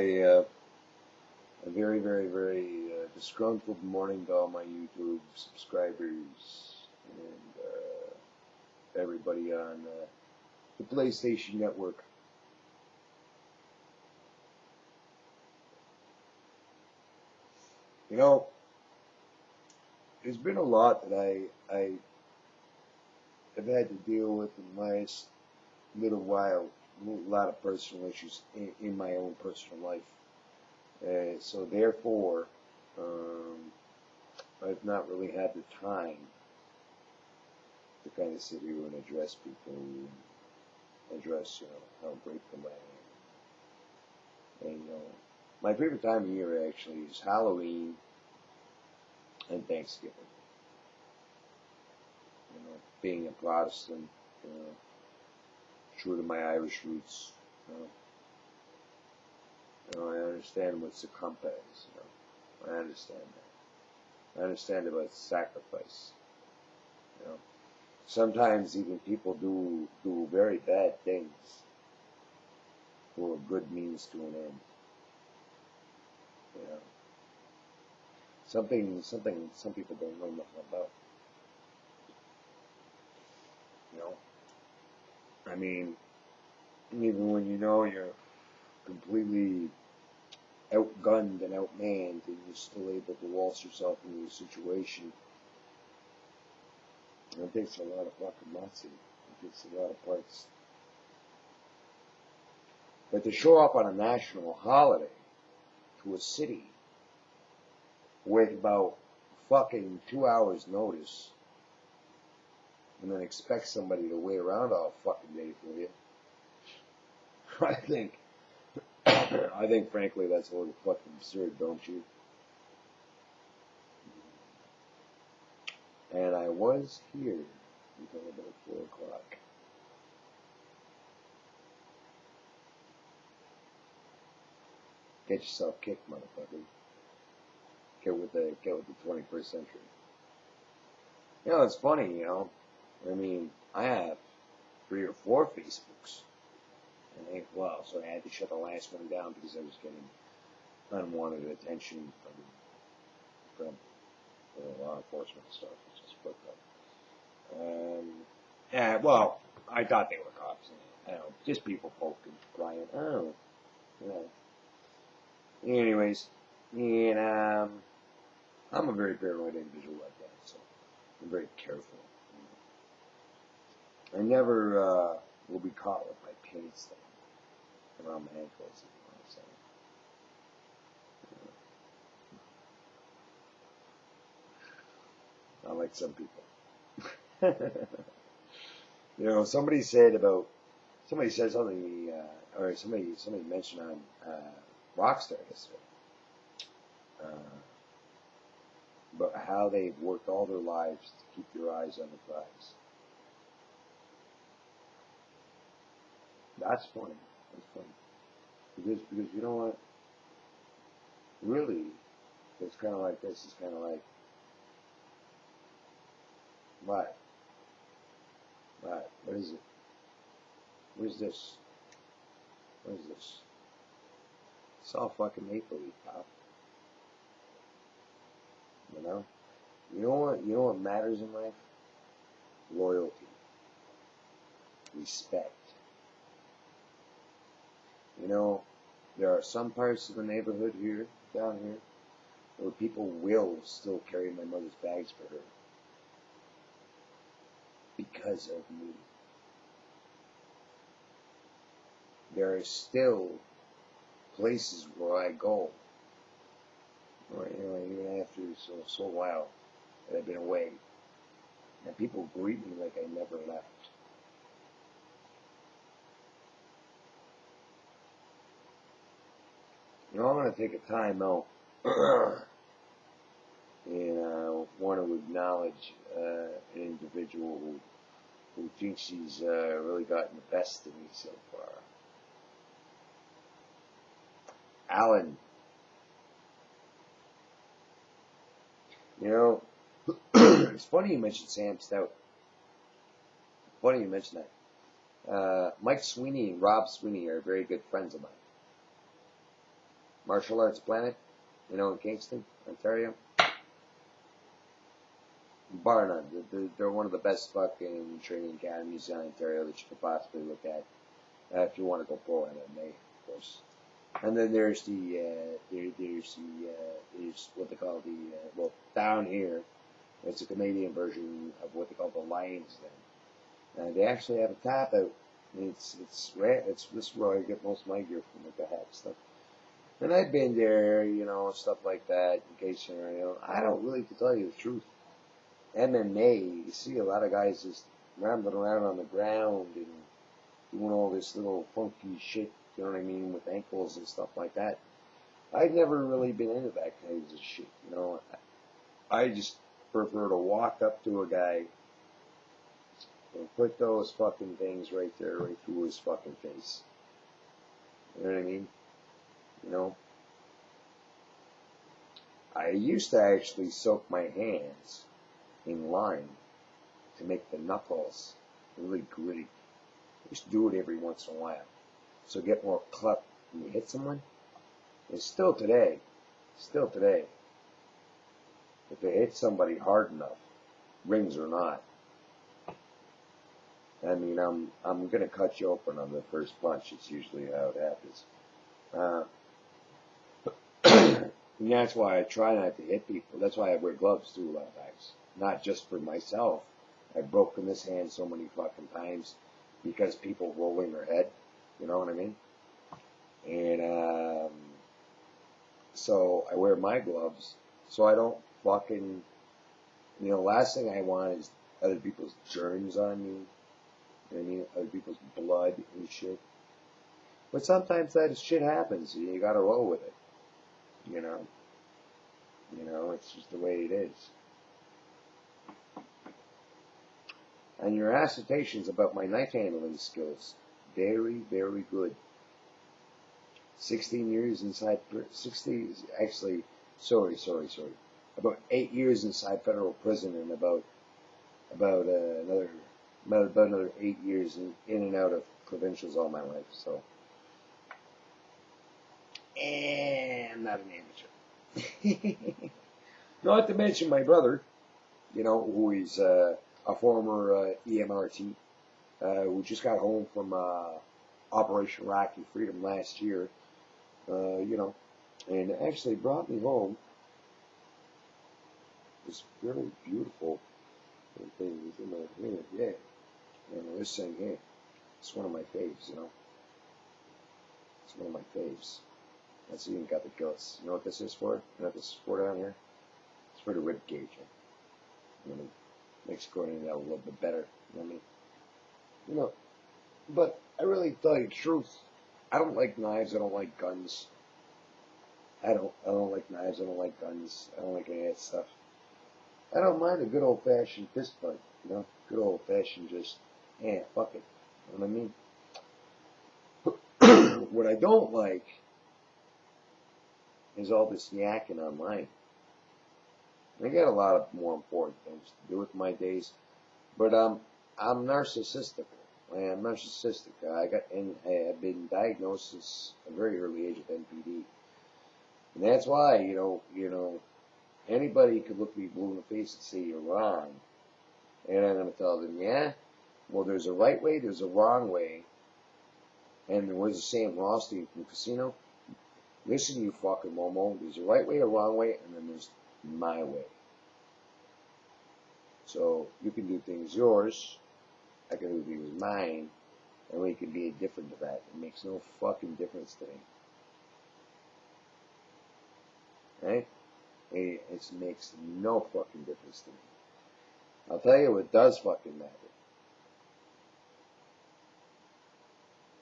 a very, very, very disgruntled morning to all my YouTube subscribers and everybody on the PlayStation Network. You know, there's been a lot that I have had to deal with in the last little while. A lot of personal issues in my own personal life. So therefore, I've not really had the time to kind of sit here and address people and address, how grateful I am. And, my favorite time of year actually is Halloween and Thanksgiving. Being a Protestant, true to my Irish roots, I understand what succumpa is. I understand that. I understand about sacrifice. Sometimes even people do very bad things for a good means to an end. Something some people don't know nothing about. I mean, even when you're completely outgunned and outmanned, and you're still able to waltz yourself into a situation. And it takes a lot of fucking moxie. It takes a lot of parts. But to show up on a national holiday to a city with about fucking 2 hours notice, and then expect somebody to wait around all fucking day for you, I think frankly that's a little fucking absurd, don't you? And I was here until about 4 o'clock. Get yourself kicked, motherfucker. Get with the 21st century. It's funny, I mean, I have 3 or 4 Facebooks. And so I had to shut the last one down because I was getting unwanted attention from law enforcement stuff. It's just fucked up. I thought they were cops. Just people poking, crying. Anyways, and I'm a very paranoid individual like that, so I'm very careful. I never will be caught with my pants down around my ankles, if you know what I'm saying. Not like some people. Somebody said something to me, or somebody mentioned on Rockstar yesterday, about how they've worked all their lives to keep your eyes on the prize. That's funny. Because you know what? Really, it's kind of like this. It's kind of like, what? What is it? Where's this? What is this? It's all fucking make-believe, pop. You know what matters in life? Loyalty. Respect. There are some parts of the neighborhood down here, where people will still carry my mother's bags for her. Because of me. There are still places where I go, or, even after so while that I've been away, and people greet me like I never left. I'm going to take a time out and want to acknowledge an individual who thinks she's really gotten the best of me so far. Alan. It's funny you mentioned Sam Stout. Funny you mentioned that. Mike Sweeney and Rob Sweeney are very good friends of mine. Martial Arts Planet, in Kingston, Ontario. Bar none. They're one of the best fucking training academies in Ontario that you could possibly look at if you want to go pro MMA, of course. And then there's there's what they call well, down here, it's a Canadian version of what they call the Lions Den. And they actually have a tap out. It's this is where I get most of my gear from, like the hat stuff. And I've been there, stuff like that, in case I don't really, to tell you the truth. MMA, you see a lot of guys just rambling around on the ground and doing all this little funky shit, you know what I mean, with ankles and stuff like that. I've never really been into that kind of shit, I just prefer to walk up to a guy and put those fucking things right there, right through his fucking face. You know what I mean? I used to actually soak my hands in lime to make the knuckles really gritty. I used to do it every once in a while. So get more cluck when you hit someone. And still today, if they hit somebody hard enough, rings or not, I mean, I'm gonna cut you open on the first punch. It's usually how it happens. And that's why I try not to hit people. That's why I wear gloves too a lot of times. Not just for myself. I've broken this hand so many fucking times because people roll in their head. You know what I mean? And so I wear my gloves so I don't fucking, last thing I want is other people's germs on me. You know what I mean? Other people's blood and shit. But sometimes that shit happens. You gotta roll with it. It's just the way it is. And your assertions about my knife handling skills, very, very good. 16 years inside, 60, actually, sorry. About 8 years inside federal prison and about another 8 years in and out of provincials all my life. So, and I'm not an amateur. Not to mention my brother, who is a former EMRT, who just got home from Operation Rocky Freedom last year, and actually brought me home this very beautiful thing. Yeah. This thing here. It's one of my faves, It's one of my faves. That's even got the guts. You know what this is for? You know what this is for down here? It's for the rib cage. Makes going in out a little bit better. You know what I mean? But I really tell you the truth. I don't like knives. I don't like guns. I don't like knives. I don't like guns. I don't like any of that stuff. I don't mind a good old-fashioned fist fight. Good old-fashioned just, fuck it. You know what I mean? What I don't like is all this yakking online. I got a lot of more important things to do with my days, but I'm narcissistic. I am narcissistic. I have been diagnosed since a very early age of NPD, and that's why anybody could look me blue in the face and say you're wrong, and I'm going to tell them, well, there's a right way, there's a wrong way, and there was a Sam Rothstein from Casino. Listen, you fucking momo. There's a right way, a wrong way, and then there's my way. So you can do things yours, I can do things mine, and we can be indifferent to that. It makes no fucking difference to me. Right? It makes no fucking difference to me. I'll tell you what does fucking matter.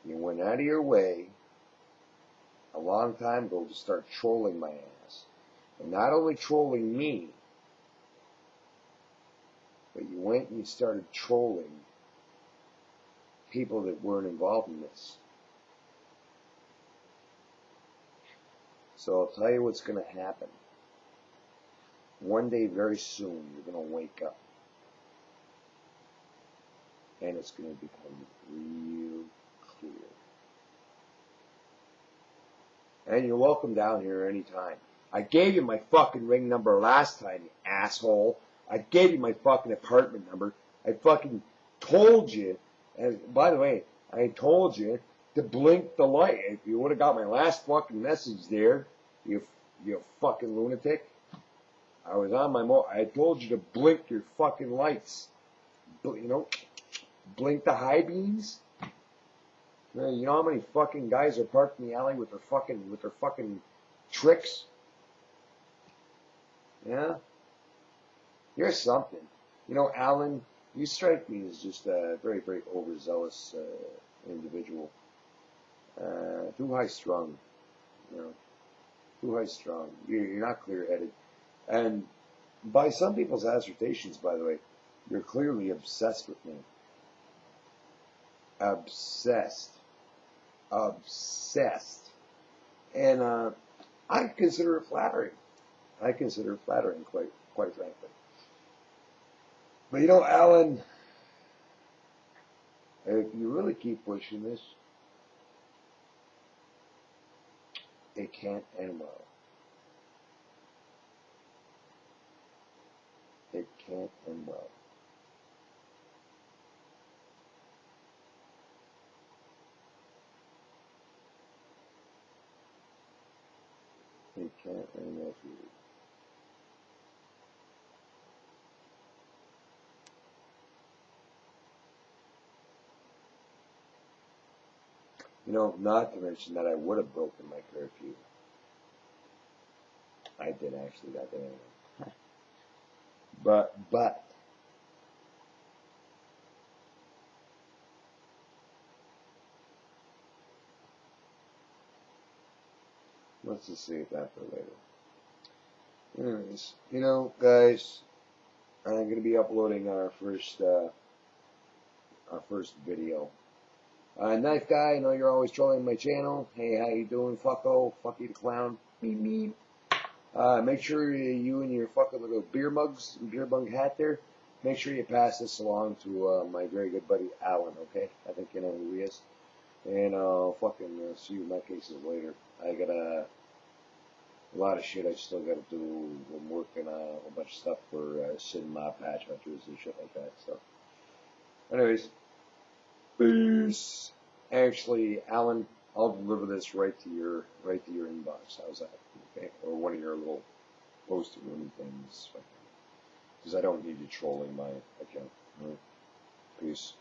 You went out of your way a long time ago to start trolling my ass. And not only trolling me, but you went and you started trolling people that weren't involved in this. So I'll tell you what's going to happen. One day very soon, you're going to wake up. And it's going to become real clear. And you're welcome down here anytime. I gave you my fucking ring number last time, you asshole. I gave you my fucking apartment number. I fucking told you, and by the way, I told you to blink the light. If you would have got my last fucking message there, you fucking lunatic. I was on my I told you to blink your fucking lights. You know, blink the high beams. You know how many fucking guys are parked in the alley with their fucking tricks? Yeah? You're something. You know, Alan, you strike me as just a very, very overzealous individual. Too high strung. You know, too high strung. You're not clear headed. And by some people's assertions, by the way, you're clearly obsessed with me. Obsessed. Obsessed. And I consider it flattering. I consider it flattering, quite frankly. But you know, Alan, if you really keep pushing this, it can't end well. It can't end well. It can't end well for you. You know, not to mention that I would have broken my curfew. I did actually that day anyway. But, let's just save that for later. Anyways, you know, guys, I'm going to be uploading our first video. Knife Guy, I know you're always trolling my channel. Hey, how you doing, fucko? Fuck you, the clown. Meep, meep. Make sure you and your fucking little beer mug hat there, make sure you pass this along to my very good buddy Alan, okay? I think you know who he is. And I'll fucking see you in my cases later. I got a lot of shit I still got to do. I'm working on a bunch of stuff for Sin Mob Patch Hunters and shit like that. So, anyways, peace. Actually, Alan, I'll deliver this right to your inbox. How's that? Okay, or one of your little post room things, because I don't need you trolling my account. All right? Peace.